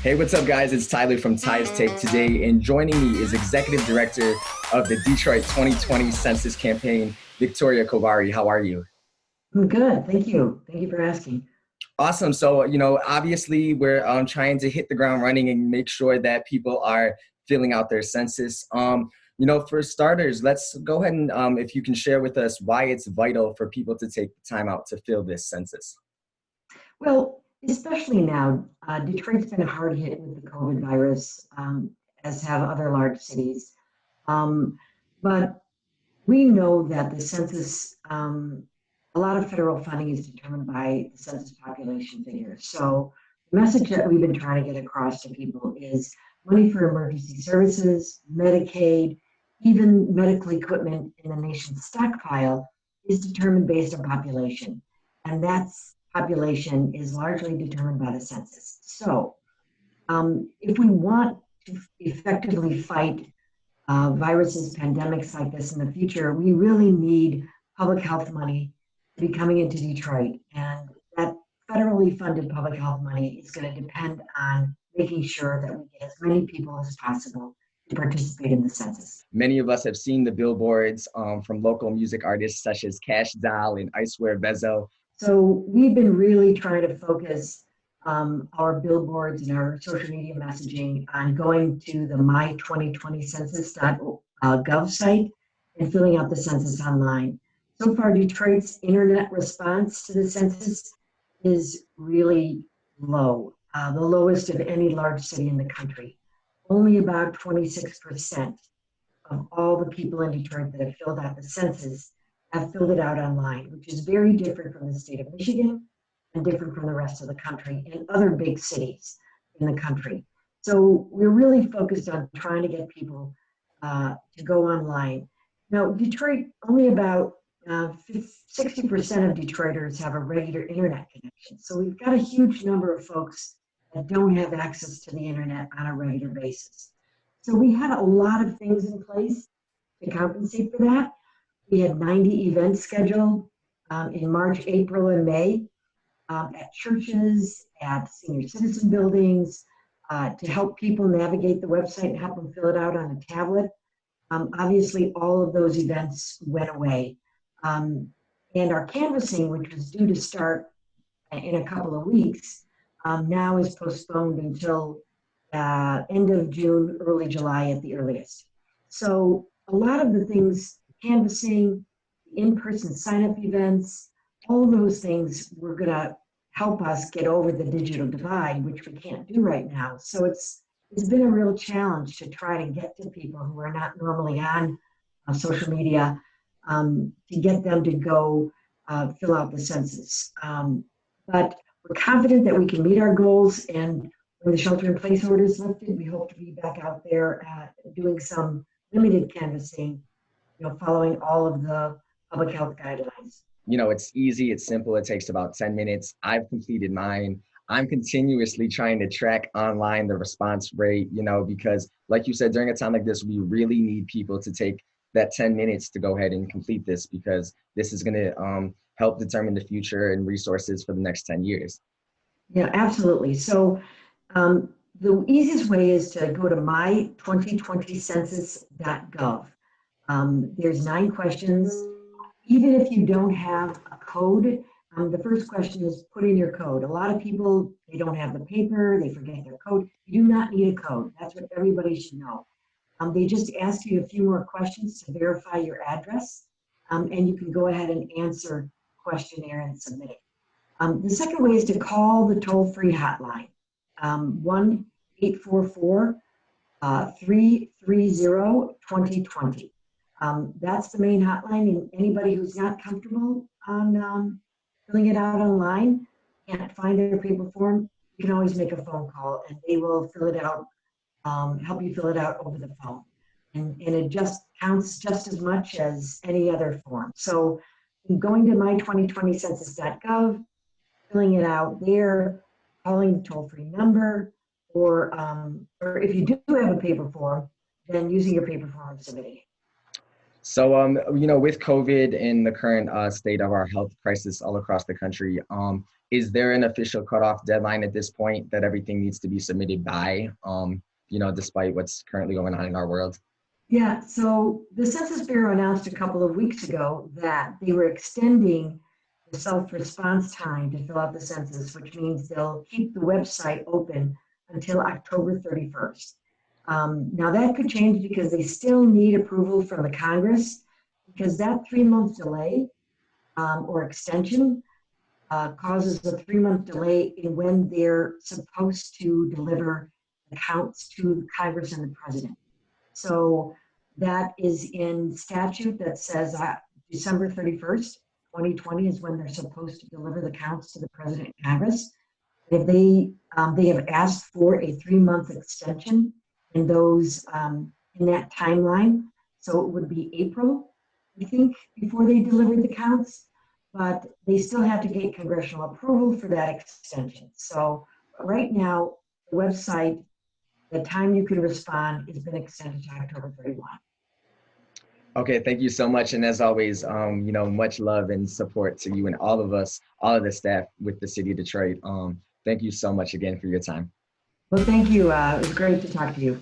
Hey, what's up, guys? It's Tyler from Ty's Take today, and joining me is Executive Director of the Detroit 2020 Census Campaign, Victoria Kovari. How are you? I'm good. Thank you. Thank you for asking. Awesome. So, obviously, we're trying to hit the ground running and make sure that people are filling out their census. For starters, let's go ahead and if you can share with us why it's vital for people to take the time out to fill this census. Well, especially now, Detroit's been hard hit with the COVID virus, as have other large cities. Um, but we know that the census, a lot of federal funding is determined by the census population figures. So the message that we've been trying to get across to people is money for emergency services, Medicaid, even medical equipment in the nation's stockpile is determined based on population. And that's population is largely determined by the census. So if we want to effectively fight viruses, pandemics like this in the future, we really need public health money to be coming into Detroit. And that federally funded public health money is going to depend on making sure that we get as many people as possible to participate in the census. Many of us have seen the billboards from local music artists such as Cash Doll and I Swear Bezo. So we've been really trying to focus our billboards and our social media messaging on going to the my2020census.gov site and filling out the census online. So far, Detroit's internet response to the census is really low, the lowest of any large city in the country. Only about 26% of all the people in Detroit that have filled out the census have filled it out online, which is very different from the state of Michigan and different from the rest of the country and other big cities in the country. So we're really focused on trying to get people to go online. Now, Detroit, only about 60% of Detroiters have a regular internet connection. So we've got a huge number of folks that don't have access to the internet on a regular basis. So we had a lot of things in place to compensate for that. We had 90 events scheduled in March, April, and May at churches, at senior citizen buildings, to help people navigate the website and help them fill it out on a tablet. Obviously, all of those events went away. And our canvassing, which was due to start in a couple of weeks, now is postponed until end of June, early July at the earliest. So a lot of the things, canvassing, in-person sign-up events, all those things were going to help us get over the digital divide, which we can't do right now. So it's been a real challenge to try to get to people who are not normally on social media, to get them to go fill out the census. But we're confident that we can meet our goals, and when the shelter-in-place order is lifted, we hope to be back out there doing some limited canvassing, following all of the public health guidelines. It's easy, it's simple, it takes about 10 minutes. I've completed mine. I'm continuously trying to track online the response rate, because like you said, during a time like this, we really need people to take that 10 minutes to go ahead and complete this, because this is going to help determine the future and resources for the next 10 years. Yeah, absolutely. So the easiest way is to go to my2020census.gov. There's 9 questions. Even if you don't have a code, the first question is put in your code. A lot of people, they don't have the paper, they forget their code. You do not need a code. That's what everybody should know. They just ask you a few more questions to verify your address, and you can go ahead and answer the questionnaire and submit it. The second way is to call the toll-free hotline, 1-844-330-2020. That's the main hotline, and anybody who's not comfortable on filling it out online, can't find their paper form, you can always make a phone call and they will fill it out, help you fill it out over the phone. And it just counts just as much as any other form. So going to my2020census.gov, filling it out there, calling the toll-free number, or if you do have a paper form, then using your paper form and submitting it. So, with COVID and the current state of our health crisis all across the country, is there an official cutoff deadline at this point that everything needs to be submitted by, despite what's currently going on in our world? Yeah, so the Census Bureau announced a couple of weeks ago that they were extending the self-response time to fill out the census, which means they'll keep the website open until October 31st. Now that could change because they still need approval from the Congress, because that 3-month delay or extension causes a 3-month delay in when they're supposed to deliver accounts to Congress and the president. So that is in statute that says December 31st, 2020 is when they're supposed to deliver the counts to the president and Congress. If they have asked for a 3-month extension in those in that timeline, so it would be April, I think, before they deliver the counts, but they still have to get congressional approval for that extension. So right now, the website, the time you can respond has been extended to October 31. Okay, thank you so much. And as always, much love and support to you and all of us, all of the staff with the city of Detroit. Thank you so much again for your time. Well, thank you. It was great to talk to you.